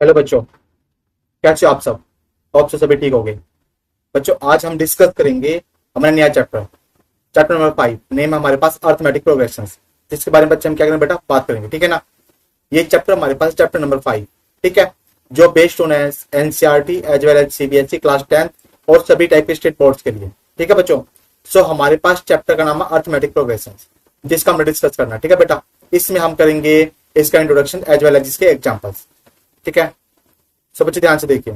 Hello बच्चों, कैसे हो आप सब। होप से सभी ठीक हो गए। बच्चों, आज हम डिस्कस करेंगे हमारा नया चैप्टर, चैप्टर नंबर 5। नेम है हमारे पास अर्थमेटिक प्रोग्रेशंस, जिसके बारे में बच्चे हम क्या करेंगे बेटा, बात करेंगे। ठीक है ना। ये चैप्टर हमारे पास चैप्टर नंबर 5, ठीक है, जो बेस्ड ऑन है NCERT as well as CBSE class 10 और सभी टाइप के स्टेट बोर्ड्स के लिए। ठीक है बच्चों। सो हमारे पास चैप्टर का नाम है अर्थमेटिक प्रोग्रेशंस, जिसका हमने डिस्कस करना है। ठीक है बेटा। इसमें हम करेंगे इसका इंट्रोडक्शन एज वेल एज इसके एग्जाम्पल्स। ठीक है। सब बच्चे ध्यान से देखिए।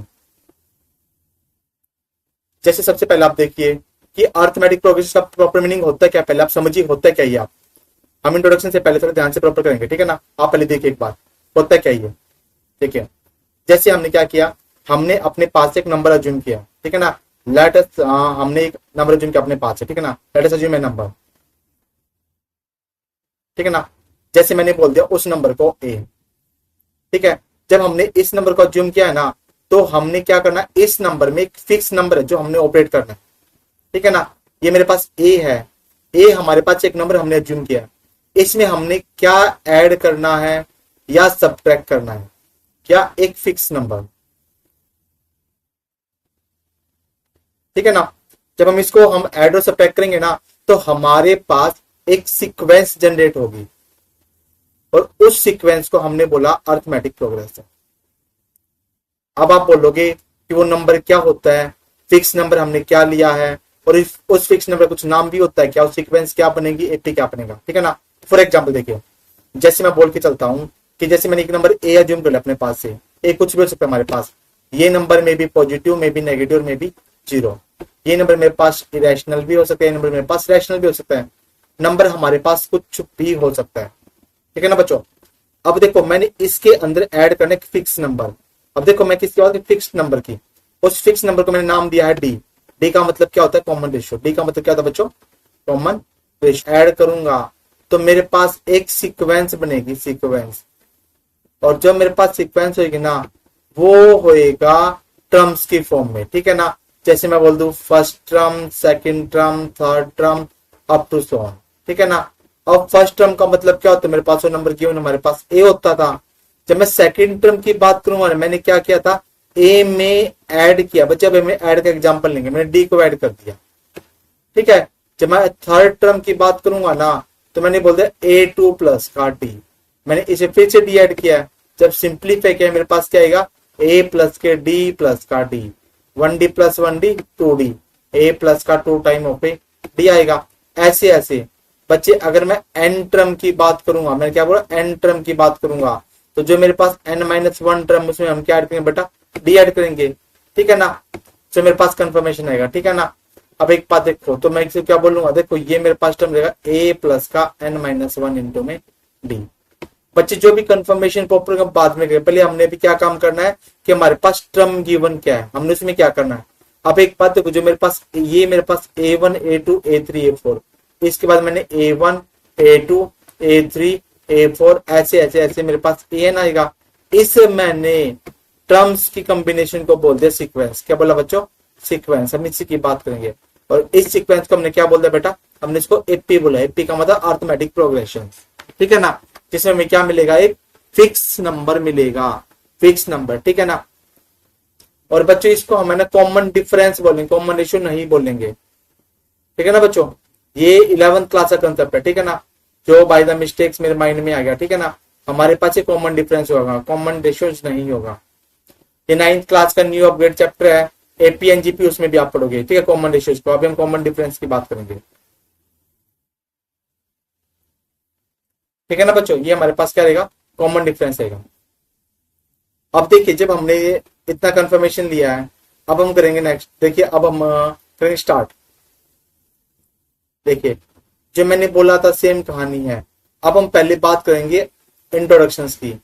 जैसे सबसे पहले आप देखिए कि अर्थमेटिक प्रोग्रेशन का प्रॉपर मीनिंग होता है क्या, पहले आप समझिए होता है क्या ये। आप हम इंट्रोडक्शन से पहले थोड़ा ध्यान से प्रॉपर करेंगे। ठीक है ना। आप पहले देखिए एक बार होता है क्या ये। देखिए, जैसे हमने क्या किया, हमने अपने पास एक नंबर अज्यूम किया। ठीक है ना। लेट अस हमने एक नंबर अज्यूम किया अपने पास से। ठीक है ना। लेट अस अज्यूम ए नंबर। ठीक है ना। जैसे मैंने बोल दिया उस नंबर को ए। ठीक है। जब हमने इस नंबर को अज्यूम किया है ना, तो हमने क्या करना है, इस नंबर में एक फिक्स नंबर है जो हमने ऑपरेट करना है। ठीक है ना। ये मेरे पास ए है। ए हमारे पास एक नंबर हमने अज्यूम किया। इसमें हमने क्या ऐड करना है या सब्ट्रैक्ट करना है, क्या एक फिक्स नंबर। ठीक है ना। जब हम इसको हम ऐड और सब्ट्रैक्ट करेंगे ना, तो हमारे पास एक सीक्वेंस जनरेट होगी, और उस सीक्वेंस को हमने बोला अर्थमेटिक प्रोग्रेशन। अब आप बोलोगे कि वो नंबर क्या होता है, फिक्स नंबर हमने क्या लिया है, और उस फिक्स नंबर का कुछ नाम भी होता है क्या, उस सीक्वेंस क्या बनेगी, एपी क्या बनेगा। ठीक है ना। फॉर एग्जाम्पल देखिए, जैसे मैं बोल के चलता हूं कि जैसे मैंने एक नंबर ए अज्यूम कर लिया अपने पास से, ए कुछ भी हो सकता है हमारे पास। ये नंबर में भी पॉजिटिव, में भी नेगेटिव, में भी जीरो। ये नंबर मेरे पास इरेशनल भी हो सकता है, ये नंबर मेरे पास रैशनल भी हो सकता है। नंबर हमारे पास कुछ भी हो सकता है। ठीक है ना बच्चों। अब देखो, मैंने इसके अंदर ऐड करना एक फिक्स नंबर। अब देखो, मैं किसकी बात, फिक्स नंबर की। उस फिक्स नंबर को मैंने नाम दिया है डी। डी का मतलब क्या होता है, कॉमन रेशियो। डी का मतलब क्या होता है बच्चों, कॉमन रेशियो। ऐड करूंगा तो मेरे पास एक सीक्वेंस बनेगी, सीक्वेंस। और जब मेरे पास सीक्वेंस होगी ना, वो होएगा टर्म्स की फॉर्म में। ठीक है ना। जैसे मैं बोल दूं first term, second term, third term, up to so on. ठीक है ना। अब फर्स्ट टर्म का मतलब क्या होता है, मेरे पास वो नंबर गिवन हमारे पास ए होता था। जब मैं सेकंड टर्म की बात करूंगा, मैंने क्या किया था, ए में ऐड किया। बच्चे अब में ऐड का एग्जांपल लेंगे, मैंने डी को ऐड कर दिया। ठीक है। जब मैं थर्ड टर्म की बात करूंगा ना, तो मैंने बोल दिया ए टू प्लस का डी। मैंने इसे फिर से डी ऐड किया। जब सिंप्लीफाई किया, मेरे पास क्या आएगा, ए प्लस के डी प्लस का D. 1D plus 1D 2D। ए प्लस का 2 टाइम ऑफ ए डी आएगा। ऐसे ऐसे बच्चे, अगर मैं एन टर्म की बात करूंगा, मैं क्या बोला, एन टर्म की बात करूंगा, तो जो मेरे पास n-1 टर्म, उसमें हम क्या ऐड करेंगे बेटा, डी ऐड करेंगे। ठीक है ना। तो मेरे पास कंफर्मेशन आएगा। ठीक है ना। अब एक बात देखो, तो मैं इसे क्या बोलूंगा, देखो ये मेरे पास टर्म रहेगा ए प्लस का n-1 इंटू में डी। बच्चे जो भी कंफर्मेशन प्रॉपर बाद में करें, पहले हमने भी क्या काम करना है कि हमारे पास टर्म गिवन क्या है, हमने उसमें क्या करना है। अब एक बात देखो, जो मेरे पास ये मेरे पास A1 A2 A3 A4, इसके बाद मैंने A1 A2 A3 A4 ऐसे ऐसे ऐसे मेरे पास an आएगा। इस मैंने टर्म्स की कॉम्बिनेशन को बोल दिया सीक्वेंस। क्या बोला बच्चों, सीक्वेंस। हम इसी की बात करेंगे, और इस सीक्वेंस को हमने क्या बोल दिया बेटा, हमने इसको एपी बोला। एपी का मतलब अर्थमेटिक प्रोग्रेशन। ठीक है ना। जिसमें हमें क्या मिलेगा, एक फिक्स नंबर मिलेगा, फिक्स नंबर। ठीक है ना। और बच्चों इसको हम है ना कॉमन डिफरेंस बोलेंगे, कॉमन रेशियो नहीं बोलेंगे। ठीक है ना बच्चों। ये 11th क्लास का कंसेप्ट है। ठीक है ना। जो बाय द मिस्टेक्स मेरे माइंड में आ गया। ठीक है ना। हमारे पास ये कॉमन डिफरेंस होगा, कॉमन रेशियोज नहीं होगा। ये 9th क्लास का न्यू अपग्रेड चैप्टर है, एपीएनजीपी, उसमें भी आप पढ़ोगे। ठीक है, कॉमन रेशियोज को। अभी हम कॉमन डिफरेंस की बात करेंगे। ठीक है ना बच्चों, ये हमारे पास क्या रहेगा, कॉमन डिफरेंस रहेगा। अब देखिए, जब हमने इतना कंफर्मेशन लिया है, अब हम करेंगे नेक्स्ट। देखिए, अब हम करेंगे स्टार्ट। देखिए, जो मैंने बोला था सेम कहानी है। अब हम पहले बात करेंगे इंट्रोडक्शंस की।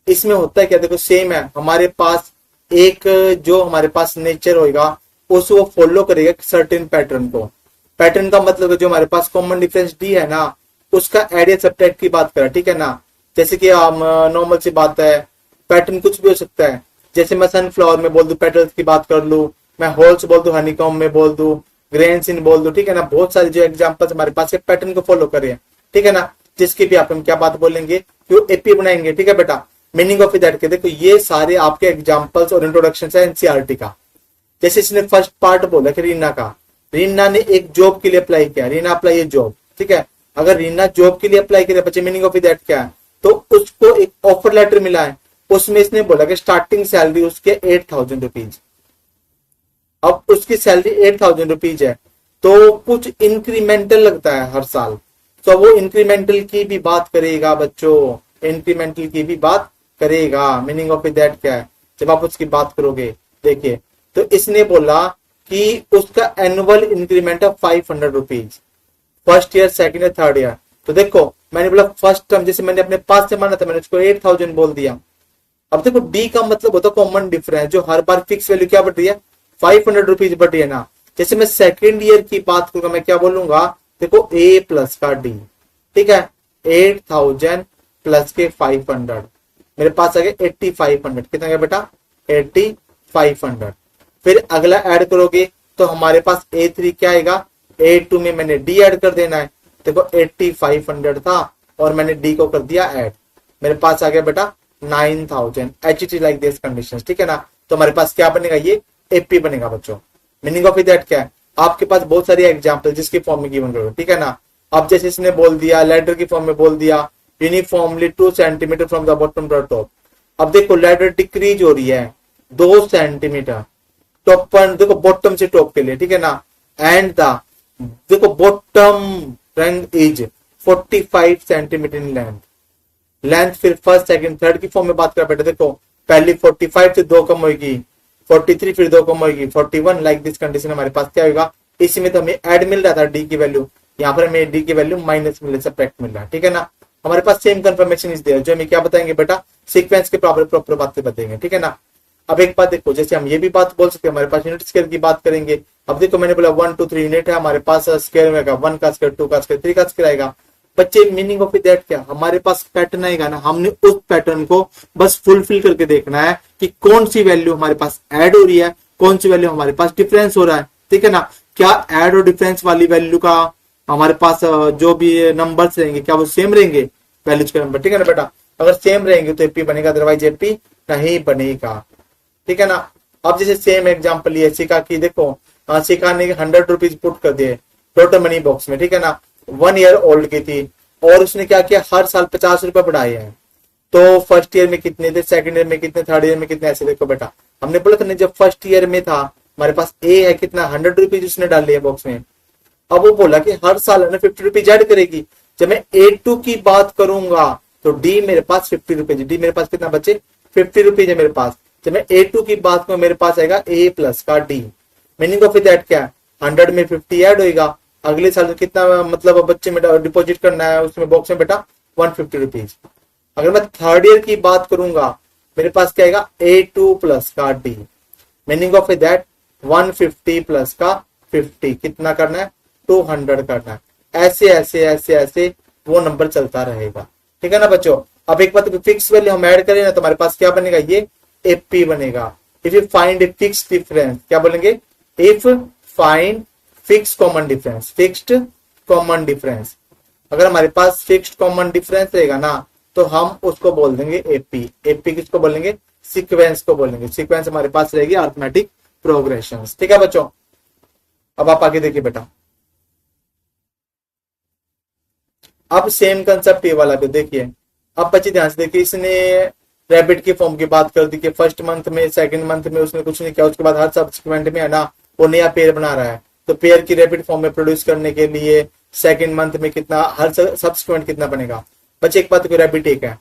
इसमें होता है क्या, देखो सेम है हमारे पास। एक जो हमारे पास नेचर होगा, उस वो फॉलो करेगा सर्टेन पैटर्न को। पैटर्न का मतलब है जो हमारे पास कॉमन डिफरेंस डी है ना, उसका एडिया सब्ट्रैक्ट की बात करें। ठीक है ना। जैसे कि हम नॉर्मल सी बात है, पैटर्न कुछ भी हो सकता है। जैसे मैं सनफ्लावर में बोल दूं, पेटल्स की बात कर लूं, मैं होल्स बोल दूं, हनीकॉम में बोल दूं, ग्रेन्स इन बोल दूं। ठीक है ना। बहुत सारे जो एग्जांपल्स हमारे पास पैटर्न को फॉलो करें। ठीक है ना। जिसकी भी आप हम क्या बात बोलेंगे, कि वो एपी बनाएंगे। ठीक है बेटा। मीनिंग ऑफ दैट के देखो ये सारे आपके एग्जांपल्स और इंट्रोडक्शन है एनसीईआरटी का। जैसे इसने फर्स्ट पार्ट बोला कि रीना का, रीना ने एक जॉब के लिए अप्लाई किया, रीना अप्लाई जॉब, ठीक है। अगर रीना जॉब के लिए अप्लाई किया बच्चे मीनिंग ऑफ दैट क्या है, तो उसको एक ऑफर लेटर मिला है, उसमें इसने बोला कि स्टार्टिंग सैलरी उसके 8,000 रुपीज। अब उसकी सैलरी 8,000 रुपीज है तो कुछ इंक्रीमेंटल लगता है हर साल, तो वो इंक्रीमेंटल की भी बात करेगा बच्चों, इंक्रीमेंटल की भी बात करेगा। मीनिंग ऑफ दैट क्या है, जब आप उसकी बात करोगे देखिए, तो इसने बोला कि उसका एनुअल इंक्रीमेंट है 500 rupees, first year, second year, third year. तो देखो मैंने बोला फर्स्ट टर्म, जैसे मैंने अपने पास से माना था, मैंने उसको 8,000 बोल दिया। अब देखो डी का मतलब होता है कॉमन डिफरेंस, जो हर बार फिक्स वैल्यू क्या बढ़ रही है, 500 रुपीज बढ़ रही है ना। जैसे मैं सेकेंड ईयर की बात करूंगा, मैं क्या बोलूंगा, देखो ए प्लस का डी, ठीक है, 8,000 प्लस के 500, मेरे पास आ गया 8,500। कितना गया बेटा, 8,500। फिर अगला ऐड करोगे तो हमारे पास A3 क्या आएगा, A2 में मैंने D ऐड कर देना है। देखो 8,500 था और मैंने D को कर दिया ऐड, मेरे पास आ गया बेटा 9,000। HT लाइक दिस कंडीशन, ठीक है ना। तो हमारे पास क्या बनेगा, ये AP बनेगा बच्चों। मीनिंग ऑफ दैट क्या है, आपके पास बहुत सारी एग्जाम्पल जिसकी फॉर्म में गिवन करो, ठीक है ना। अब जैसे इसने बोल दिया लेटर की फॉर्म में बोल दिया uniformly 2 centimetre from the bottom to top. अब देखो लेटर डिक्रीज हो रही है 2 सेंटीमीटर टॉप पर, देखो बॉटम से टॉप के लिए, ठीक है ना। एंड द देखो बॉटम रंग is 45 centimetre in length, length फिर फर्स्ट सेकंड थर्ड की फॉर्म में बात कर बेटा, देखो पहली 45 से 2 कम होगी, 43 फिर 2 कम होगी 41, लाइक दिस कंडीशन हमारे पास क्या होगा। इसी में तो हमें ऐड मिल रहा था डी की वैल्यू, यहाँ पर हमें डी की वैल्यू माइनस मिल रहा है, सब्ट्रैक्ट मिल रहा है, ठीक है ना। हमारे पास सेम कंफर्मेशन इज देयर, जो हमें क्या बताएंगे बेटा, सीक्वेंस के प्रॉपर बातें बताएंगे, ठीक है ना। अब एक बात देखो, जैसे हम ये भी बात बोल सकते हैं, हमारे पास यूनिट स्केयर की बात करेंगे। अब देखो मैंने बोला 1 2 3 यूनिट है, हमारे पास स्केयर में 1 का स्केयर, 2 का स्केयर, 3 का स्केयर आएगा। बच्चे मीनिंग ऑफ दैट क्या, हमारे पास पैटर्न आएगा ना, हमने उस पैटर्न को बस फुलफिल करके देखना है कि कौन सी वैल्यू हमारे पास ऐड हो रही है, कौन सी वैल्यू हमारे पास डिफरेंस हो रहा है, ठीक है ना। क्या ऐड और डिफरेंस वाली वैल्यू का हमारे पास जो भी नंबर्स रहेंगे क्या वो सेम रहेंगे, वैल्यूज के नंबर, ठीक है ना बेटा। अगर सेम रहेंगे तो एपी बनेगा, अदरवाइज एपी नहीं बनेगा, ठीक है ना। अब जैसे सेम एग्जांपल लिया शिका की, देखो शिका ने 100 रुपीज पुट कर दिए टोटल मनी बॉक्स में, ठीक है ना। 1 ईयर ओल्ड की थी और उसने क्या किया, हर साल 50 रुपए बढ़ाए हैं। तो फर्स्ट ईयर में कितने थे, सेकंड ईयर में कितने, थर्ड ईयर में कितने, ऐसे देखो बेटा। हमने बोला था ना जब फर्स्ट ईयर में था हमारे पास ए है कितना, 100 रुपीज उसने डाल लिया बॉक्स में। अब वो बोला कि हर साल 50 रुपीज ऐड करेगी। जब मैं A2 की बात करूंगा तो डी मेरे पास 50 रुपीज, डी मेरे पास कितना बच्चे 50 रुपीज है मेरे पास। जब मैं A2 की बात करूं मेरे पास आएगा A प्लस का डी। मीनिंग ऑफ दैट क्या है, 100 में 50 ऐड होगा, अगले साल कितना मतलब बच्चे में डिपॉजिट करना है उसमें बॉक्स में बेटा 150 रुपीज। अगर मैं थर्ड ईयर की बात करूंगा मेरे पास क्या आएगा A2 प्लस का D. Meaning of that 150 plus का 50 कितना करना है 200 करना है। ऐसे ऐसे ऐसे ऐसे वो नंबर चलता रहेगा, ठीक है ना बच्चों। अब एक बात फिक्स वैल्यू हम ऐड करें ना तो हमारे पास क्या बनेगा, ये एपी बनेगा। If you find a fix difference, क्या बोलेंगे, if find fix common difference, fixed common difference. अगर हमारे पास फिक्स्ड कॉमन डिफरेंस रहेगा ना तो हम उसको बोल देंगे एपी। एपी किसको बोलेंगे, सीक्वेंस को बोलेंगे। सीक्वेंस हमारे पास रहेगी अरिथमेटिक प्रोग्रेशन, ठीक है बच्चों। अब आप आगे देखिए बेटा, अब सेम कंसेप्ट ये वाला भी देखिए। अब बच्चे ध्यान से देखिए, इसने रैबिट की फॉर्म की बात कर दी कि फर्स्ट मंथ में सेकंड मंथ में उसने कुछ नहीं किया, उसके बाद हर सब्सिक्वेंट में है ना वो नया पेयर बना रहा है। तो पेयर की रैबिट फॉर्म में प्रोड्यूस करने के लिए सेकंड मंथ में कितना, हर सब्सिक्वेंट कितना बनेगा। बच्चे एक बात को रैबिट एक है,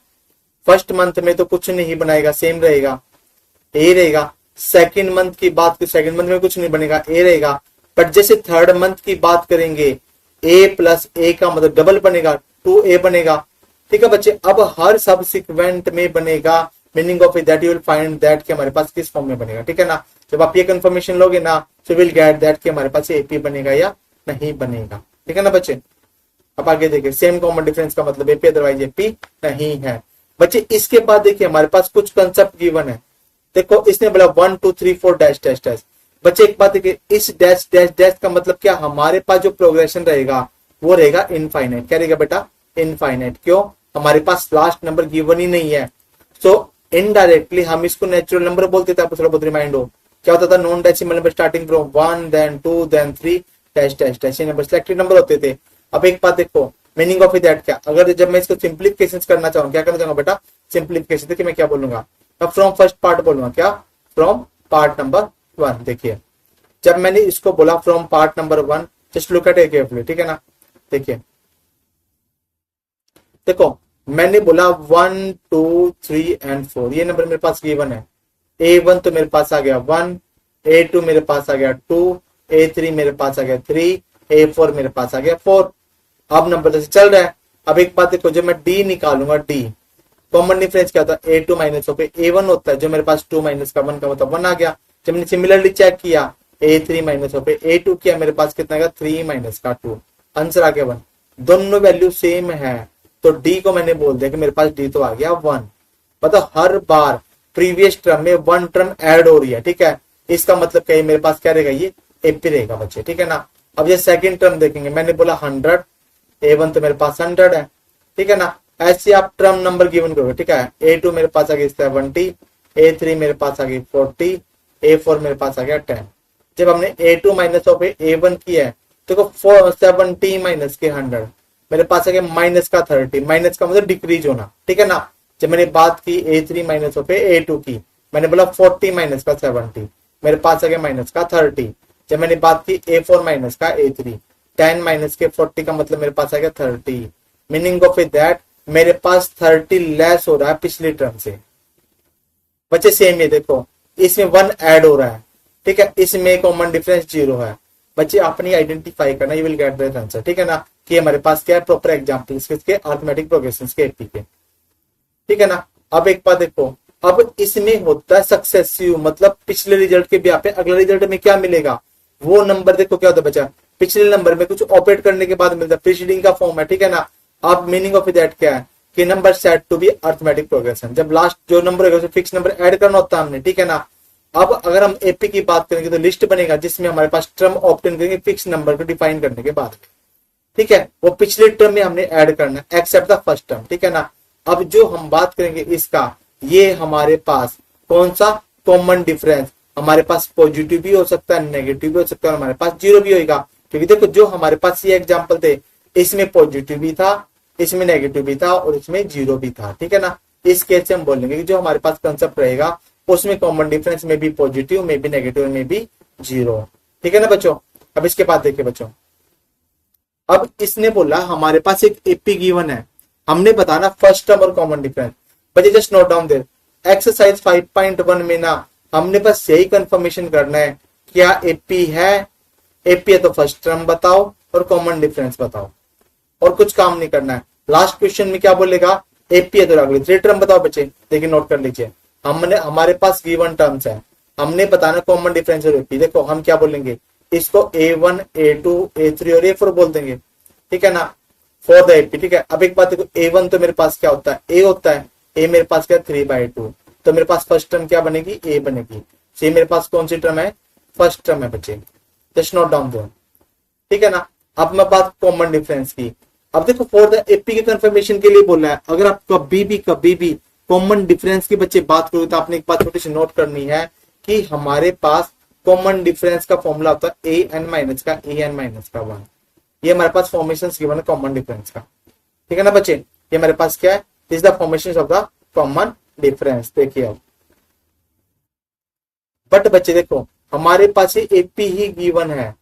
फर्स्ट मंथ में तो कुछ नहीं बनाएगा, सेम रहेगा, ए रहेगा। सेकंड मंथ की बात की, सेकंड मंथ में कुछ नहीं बनेगा, ए रहेगा। बट जैसे थर्ड मंथ की बात करेंगे ए प्लस ए का मतलब डबल बनेगा, 2A बनेगा, ठीक है बच्चे। अब हर सब्सिक्वेंट में बनेगा। Meaning of that you will find that कि हमारे पास किस फॉर्म में बनेगा, ठीक है ना। जब आप ये कंफर्मेशन लोगे ना तो विल गेट दैट कि हमारे पास एपी बनेगा या नहीं बनेगा, ठीक है ना बच्चे। अब आगे देखिए, सेम कॉमन डिफरेंस का मतलब एपी अदरवाइज एपी नहीं है बच्चे। इसके बाद देखिए हमारे पास कुछ कंसेप्ट गिवन है। देखो इसने बोला 1 2 3 4 डैश डैश डैश। बच्चे एक बात देखिए, इस डैश डैश डैश का मतलब क्या, हमारे पास जो प्रोग्रेशन रहेगा वो रहेगा इनफाइनाइट। क्या रहेगा बेटा, इनफाइनाइट। क्यों, हमारे पास लास्ट नंबर गिवन ही नहीं है। सो इनडायरेक्टली हम इसको नेचुरल नंबर बोलते थे, आपको थोड़ा बहुत रिमाइंड हो क्या होता था, non decimal number starting from 1 then 2 then 3 dash dash dash, ये नंबर सिलेक्टेड नंबर होते थे। अब एक बात देखो, मीनिंग ऑफ दैट क्या, अगर जब मैं इसको सिंप्लीफिकेशन करना चाहूँ, क्या करना चाहूंगा बेटा, सिंप्लीफिकेशन। देखिए मैं क्या बोलूंगा, मैं फ्रॉम फर्स्ट पार्ट बोलूंगा, क्या, फ्रॉम पार्ट नंबर 1। देखिए जब मैंने इसको बोला from part number 1, just look at it carefully, ठीक है ना। देखिए देखो मैंने बोला 1 2 3 एंड 4, ये नंबर मेरे पास गिवन है। A1 तो मेरे पास आ गया 1, A2 मेरे पास आ गया 2, A3 मेरे पास आ गया 3, A4 मेरे पास आ गया 4। अब नंबर जैसे चल रहा है। अब एक बात देखो, जब मैं D निकालूंगा, D कॉमन डिफरेंस क्या होता है, A2 माइनस होकर A1 होता है, जो मेरे पास 2 माइनस का 1 का मतलब 1 आ गया। जब मैंने सिमिलरली चेक किया, A3 माइनस होकर A2 किया, मेरे पास कितना गया, 3 माइनस का 2, आंसर आ गया 1। दोनों वैल्यू सेम है, तो D को मैंने बोल दिया कि मेरे पास D तो आ गया 1। मतलब हर बार प्रीवियस टर्म में 1 टर्म ऐड हो रही है, ठीक है। इसका मतलब क्या है, मेरे पास क्या रहेगा, ये AP रहेगा बच्चे, ठीक है ना। अब ये सेकंड टर्म देखेंगे, मैंने बोला 100, A1 तो मेरे पास 100 है, ठीक है ना। ऐसे आप टर्म नंबर गिवन करोगे, ठीक है। A2 मेरे पास आ गई 70, A3 मेरे पास आ गई 40, A4 मेरे पास आ गया 10। जब हमने A2 माइनस ऑफ A1 किया है, देखो 70 माइनस के 100, मेरे पास आ गया माइनस का 30, माइनस का मतलब डिक्रीज होना, ठीक है ना। जब मैंने बात की A3 माइनस ऑफ A2 की, मैंने बोला 40 माइनस का 70, मेरे पास आ गया माइनस का 30। जब मैंने बात की A4 माइनस का A3, 10 माइनस के 40 का मतलब मेरे पास आ गया 30। मीनिंग ऑफ इट दैट मेरे पास 30 लेस हो रहा है पिछले टर्म से। बच्चे सेम ये देखो, इसमें 1 ऐड हो रहा है, ठीक है, इसमें कॉमन डिफरेंस 0 है। बच्चे अपनी आइडेंटिफाई करना, you will get that answer, ठीक है ना। कि हमारे पास क्या है, प्रॉपर एग्जांपल किसके, अरिथमेटिक प्रोग्रेशन के एपी के, ठीक है ना। अब एक बात देखो, अब इसमें होता है सक्सेसिव, मतलब पिछले रिजल्ट के ब्याह पे अगला रिजल्ट में क्या मिलेगा, वो नंबर देखो क्या होता है बच्चा, पिछले नंबर में कुछ ऑपरेट करने के बाद मिलता है, प्रीसीडिंग का फॉर्म है, ठीक है ना। अब मीनिंग ऑफ दैट क्या है कि number set to be arithmetic progression, जब लास्ट जो नंबर है फिक्स नंबर ऐड करना होता है हमने, ठीक है ना। अब अगर हम एपी की बात करेंगे तो लिस्ट बनेगा जिसमें हमारे पास टर्म ऑप्टेन करेंगे फिक्स नंबर को डिफाइन करने के बाद, ठीक है। वो पिछले टर्म में हमने ऐड करना है एक्सेप्ट द फर्स्ट टर्म, ठीक है ना। अब जो हम बात करेंगे इसका, ये हमारे पास कौन सा कॉमन डिफरेंस, हमारे पास पॉजिटिव भी हो सकता है, नेगेटिव भी हो सकता है, हमारे पास जीरो भी होगा। क्योंकि देखो जो हमारे पास ये एग्जांपल थे, इसमें पॉजिटिव भी था, इसमें नेगेटिव भी था और इसमें जीरो भी था, ठीक है ना। इस केस से हम बोलेंगे कि जो हमारे पास कंसेप्ट रहेगा उसमें कॉमन डिफरेंस में भी पॉजिटिव, में भी नेगेटिव, में भी जीरो, ठीक है ना बच्चों। अब इसके बाद देखिए बच्चों, अब इसने बोला हमारे पास एक एपी गिवन है, हमने बताना फर्स्ट टर्म और कॉमन डिफरेंस। बच्चे just note down there, exercise 5.1 में ना हमने बस यही कंफर्मेशन करना है, क्या एपी है, एपी है तो फर्स्ट टर्म बताओ और कॉमन डिफरेंस बताओ, और कुछ काम नहीं करना है। लास्ट क्वेश्चन में क्या बोलेगा, एपी है तो अगले 3 टर्म बताओ। बच्चे देखिए नोट कर लीजिए, हमने हमारे पास गिवन टर्म्स है, हमने बताना कॉमन डिफरेंस और एपी। देखो हम क्या बोलेंगे, इसको A1 A2 A3 और A4 बोल देंगे, ठीक है ना, फॉर द एपी, ठीक है। अब एक बात देखो, A1 तो मेरे पास क्या होता है, A होता है, A मेरे पास क्या 3/2, तो मेरे पास फर्स्ट टर्म क्या बनेगी, A बनेगी। सी मेरे पास कौन सी टर्म है, फर्स्ट टर्म है बच्चे, जस्ट नोट डाउन दो, ठीक है ना। अब मैं बात कॉमन डिफरेंस की, अब देखो फॉर द एपी के कंफर्मेशन के लिए बोला है, अगर आप कभी भी कॉमन डिफरेंस की बच्चे बात करोगे तो आपने एक बात छोटी सी नोट करनी है कि हमारे पास कॉमन डिफरेंस का फॉर्मूला होता है an माइनस का an माइनस का 1। ये हमारे पास फॉर्मेशन गिवन है कॉमन डिफरेंस का, ठीक है ना बच्चे। ये हमारे पास क्या है, this the formation of the common difference. देखिए अब बट बच्चे देखो हमारे पास ये एपी ही गिवन है,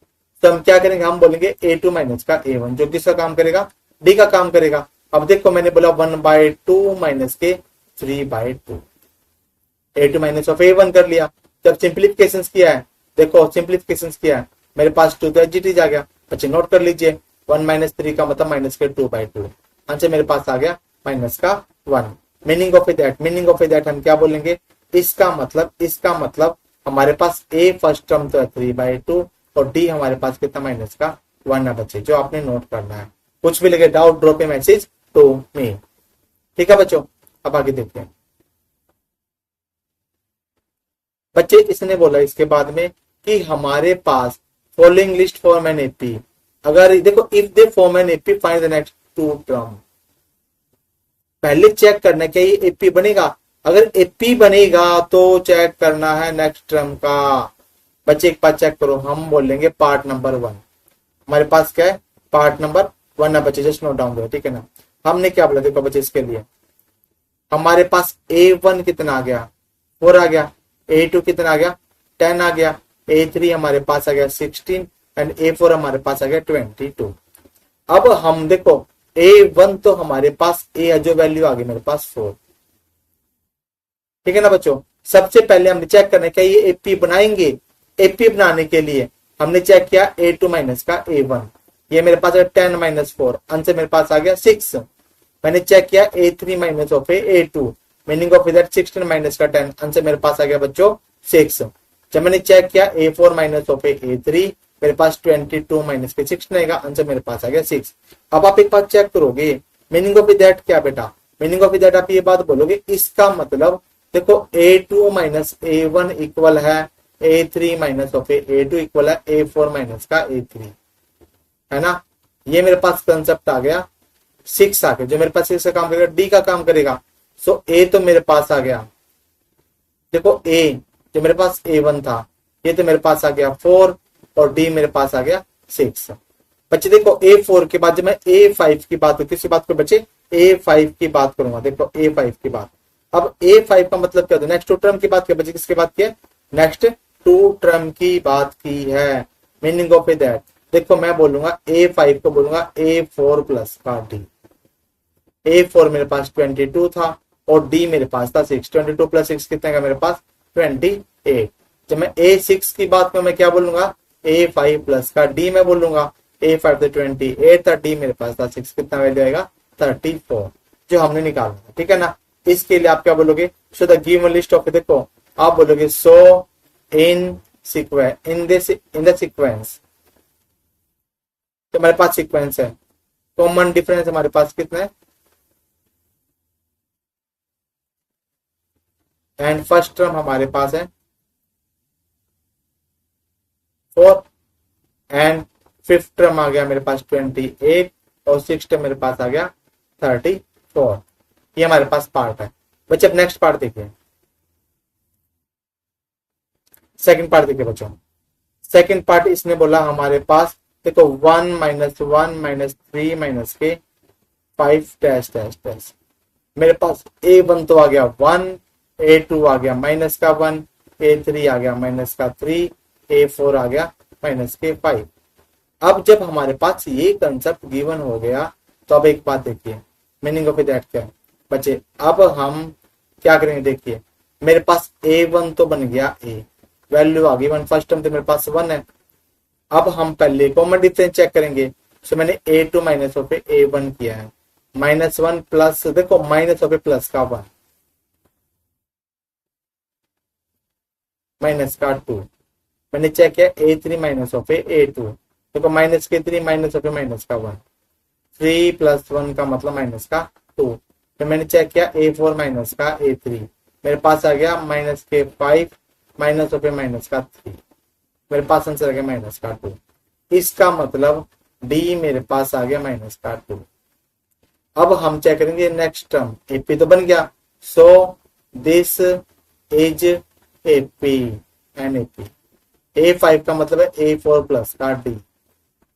तो हम क्या करेंगे, हम बोलेंगे A2 माइनस का A1, जो किसका काम करेगा, डी का काम करेगा। अब देखो मैंने बोला 1/2 माइनस के 3/2, A2 माइनस ऑफ A1 कर लिया। जब सिंप्लीफिकेशन किया है, देखो सिंप्लीफिकेशन किया है, मेरे पास 2 तो एडजस्ट आ गया। बच्चे नोट कर लीजिए, 1 माइनस 3 का मतलब माइनस के 2/2, आंसर मेरे पास आ गया माइनस का 1। मीनिंग ऑफ दैट हम क्या बोलेंगे, इसका मतलब हमारे पास A फर्स्ट टर्म तो है 3/2 और D हमारे पास कितना माइनस का 1 है बच्चे, जो आपने नोट करना है। कुछ भी लगे doubt drop a message to me, ठीक है बच्चों। अब आगे देखते हैं बच्चे, इसने बोला इसके बाद में कि हमारे पास following list form an AP, अगर देखो if they form an AP find the next 2 term, पहले चेक करना क्या ये एपी बनेगा, अगर एपी बनेगा तो चेक करना है नेक्स्ट टर्म का। बच्चे एक बात चेक करो, हम बोलेंगे पार्ट नंबर 1। हमारे पास क्या है, पार्ट नंबर 1 है बच्चे, जस्ट नोट डाउन करो, ठीक है ना। हमने क्या बोला देखो बच्चे, इसके लिए हमारे पास A1 कितना आ गया, 4 आ गया, A2 कितना आ गया, 10 आ गया, A3 हमारे पास आ गया 16 एंड A4 हमारे पास आ गया 22। अब हम देखो A1 तो हमारे पास A जो वैल्यू आ गई मेरे पास 4, ठीक है ना बच्चों। सबसे पहले हमने चेक करना है क्या ये एपी बनाएंगे। एपी बनाने के लिए हमने चेक किया A2 माइनस का A1, ये मेरे पास 10 माइनस 4, आंसर मेरे पास आ गया 6। मैंने चेक किया A3 minus of A2, meaning of that 16 minus का 10, आंसर मेरे पास आ गया बच्चों 6। जब मैंने चेक किया A4 माइनस ऑफ A3, मेरे पास 22 माइनस के 16 आएगा, आंसर मेरे पास आ गया 6। अब आप एक बात चेक करोगे, मीनिंग ऑफ दैट क्या बेटा, मीनिंग ऑफ दैट आप ये बात बोलोगे, इसका मतलब देखो A2 माइनस A1 इक्वल है A3 minus of A2 equal है A4 माइनस का A3, है ना। ये मेरे पास कंसेप्ट आ गया 6 आ गया, जो मेरे पास 6 का काम करेगा डी का काम करेगा। सो ए तो मेरे पास आ गया, देखो ए जो मेरे पास A1 था ये तो मेरे पास आ गया 4 और डी मेरे पास आ गया 6। बच्चे देखो A4 के बाद जब मैं A5 की बात, किसी बात को बच्चे A5 की बात करूंगा, देखो A5 की बात। अब A5 का मतलब क्या होता है, नेक्स्ट टू टर्म की बात किया बच्चे, किसके बात की है, नेक्स्ट टू टर्म की बात की है। मीनिंग ऑफ दैट देखो मैं बोलूंगा A5 को बोलूंगा A4 प्लस का डी। A4 मेरे पास 22 था और डी मेरे पास था 6, 22 प्लस 6 कितने का मेरे पास 28। जब मैं A6 की बात करूं मैं क्या बोलूंगा, A5 प्लस का डी मैं बोलूंगा, A5 तो 28 था, डी मेरे पास था 6, कितना वैल्यू आएगा 34, जो हमने निकाला, ठीक है ना। इसके लिए आप क्या बोलोगे, so the given list of, देखो आप बोलोगे सो इन सीक्वेंस, इन द सीक्वेंस, तो हमारे पास सीक्वेंस है, कॉमन डिफरेंस हमारे पास कितना है, एंड फर्स्ट टर्म हमारे पास है 4 एंड फिफ्थ टर्म आ गया मेरे पास 28 और सिक्स टर्म मेरे पास आ गया 34। ये हमारे पास पार्ट है बच्चे। अब नेक्स्ट पार्ट देखिए, सेकंड पार्ट देखिए बच्चों। सेकंड पार्ट इसने बोला हमारे पास देखो 1 माइनस 1 माइनस 3 माइनस के 5 डैश डैश डैश। मेरे पास A1 तो आ गया 1, A2 आ गया माइनस का 1, A3 आ गया माइनस का 3, A4 आ गया माइनस के 5। अब जब हमारे पास ये कंसेप्ट गिवन हो गया तो अब एक बात देखिए, मीनिंग ऑफ दैट क्या है बच्चे। अब हम क्या करेंगे देखिए, मेरे पास A1 तो बन गया A, वैल्यू आ गई 1, फर्स्ट टर्म तो मेरे पास 1 है। अब हम पहले कॉमन डिफरेंस चेक करेंगे, सो मैंने A2 माइनस ऑफ A1 किया है, -1 प्लस, देखो माइनस ऑफ प्लस का 1 माइनस का 2, मैंने चेक किया A3 माइनस ऑफ A2, देखो माइनस के 3 माइनस ऑफ माइनस का 1, 3 प्लस 1 का मतलब माइनस का 2। फिर मैंने चेक किया A4 माइनस का A3, मेरे पास आ गया माइनस के 5 माइनस ऑफ माइनस का 3, मेरे पास आंसर आ गया माइनस का 2। इसका मतलब डी मेरे पास आ गया माइनस का 2। अब हम चेक करेंगे नेक्स्ट टर्म, एपी तो बन गया, so this is AP an AP. A5 का मतलब है A4 प्लस का डी,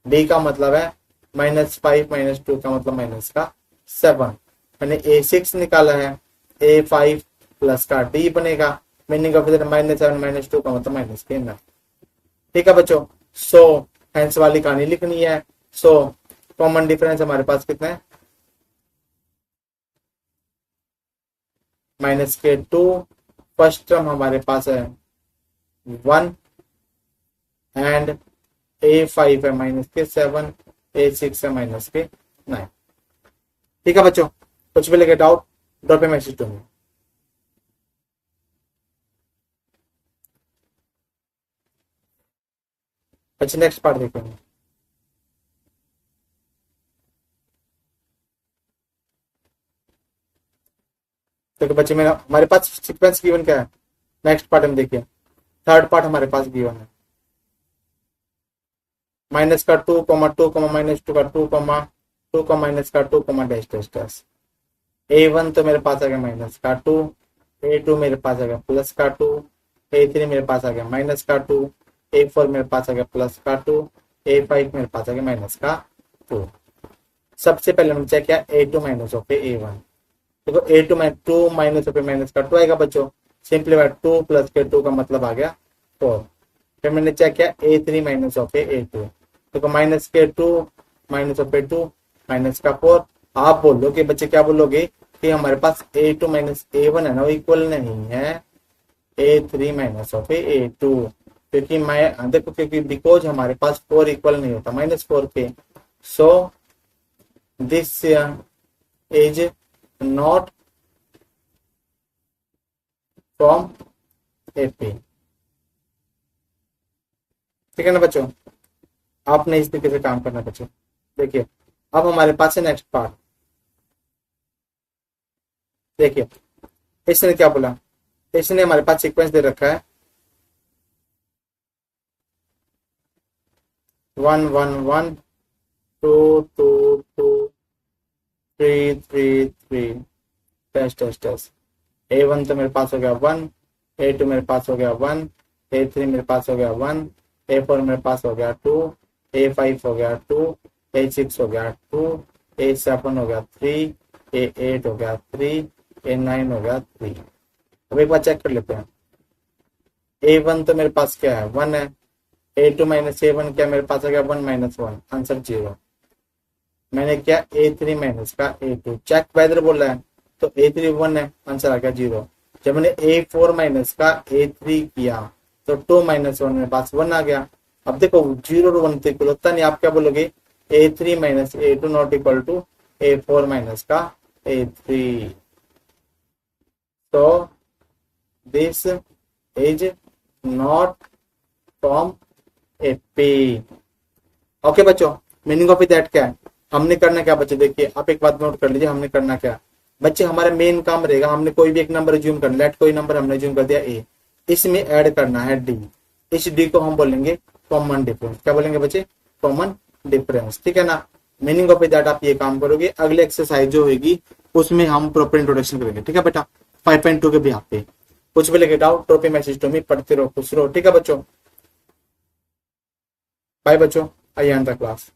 डी का मतलब है -5 -2 का मतलब माइनस का 7। मैंने A6 निकाला है, A5 प्लस का डी बनेगा, मीनिंग ऑफ -7 -2 का मतलब माइनस के 9। ठीक है बच्चों, सो हैंस वाली कहानी लिखनी है। सो कॉमन डिफरेंस हमारे पास कितना है, माइनस के 2, फर्स्ट टर्म हमारे पास है 1 एंड A5 है माइनस के 7, A6 है माइनस के 9। ठीक है बच्चों, कुछ भी लगे doubt drop a message to me. अच्छा नेक्स्ट पार्ट देखेंगे। तो बच्चे मेरा हमारे पास सीक्वेंस गिवन क्या है, नेक्स्ट पार्ट में देखिए, थर्ड पार्ट हमारे पास गिवन है माइनस का 2 2 माइनस 2 का 2 2 माइनस का 2 डैश डैश डैश। A1 तो मेरे पास आ गया माइनस का 2, A2 मेरे पास आ गया प्लस का 2, A3 मेरे पास आ गया माइनस का 2, A4 मेरे पास आ गया प्लस का 2, A5 मेरे पास आ गया माइनस का 2। सबसे पहले हमने चेक किया A2 माइनस ऑफ A1। देखो A2 2 माइनस ऑफ माइनस का 2 आएगा बच्चों, सिंपलीफाइड 2 प्लस के 2 का मतलब आ गया 4। फिर मैंने चेक किया A3 माइनस ऑफ A2, देखो माइनस के 2 माइनस ऑफ A2 माइनस का 4। आप बोलोगे बच्चे, क्या बोलोगे कि हमारे पास A2 माइनस A1 है ना, वो इक्वल नहीं है A3 माइनस ऑफ A2, क्योंकि मैं देखो क्योंकि बिकॉज हमारे पास 4 इक्वल नहीं होता -4 के। So this is not from AP। ठीक है ना बच्चों, आपने इस तरीके से काम करना बच्चों। देखिए अब हमारे पास है नेक्स्ट पार्ट। देखिए इसने क्या बोला, इसने हमारे पास सीक्वेंस दे रखा है 1 1 1 2 2 2 3 3 3 टेस्ट टेस्ट टेस्ट। A1 तो मेरे पास हो गया 1, A2 मेरे पास हो गया 1, A3 मेरे पास हो गया 1, A4 मेरे पास हो गया 2, A5 हो गया 2, A6 हो गया 2, A7 हो गया 3, A8 हो गया 3, A9 हो गया 3। अब एक बार चेक कर लेते हैं। A1 तो मेरे पास क्या है 1 है, A2 माइनस A1 क्या मेरे पास आ गया 1 माइनस 1, आंसर 0। मैंने क्या A3 माइनस का A2 चेक वेदर बोल रहा है, तो A3 1 है, आंसर आ गया 0। जब मैंने A4 माइनस का A3 किया तो 2 माइनस 1 मेरे पास 1 आ गया। अब देखो 0 और 1 तो इक्वल होता नहीं, आप क्या बोलोगे A3 minus A2 not equal to A4 minus का A3। तो this is not from AP। Okay बच्चों, मीनिंग ऑफ दैट क्या है, हमने करना क्या बच्चे, देखिए आप एक बात नोट कर लीजिए, हमने करना क्या बच्चे, हमारा मेन काम रहेगा, हमने कोई भी एक नंबर ज्यूम कर, लेट कोई नंबर हमने ज्यूम कर दिया A, इसमें ऐड करना है D, इस D को हम बोलेंगे कॉमन डिफरेंस। क्या बोलेंगे बच्चे, कॉमन डिफरेंस। ठीक है ना, मीनिंग ऑफ दैट आप ये काम करोगे। अगले एक्सरसाइज जो होगी उसमें हम प्रॉपर इंट्रोडक्शन करेंगे। ठीक है बेटा, 5.2 के भी आप पे कुछ भी लेके doubt topic message to me, पढ़ते रहो खुश रहो। ठीक है बच्चों, बाय बच्चों, आई एंड द क्लास।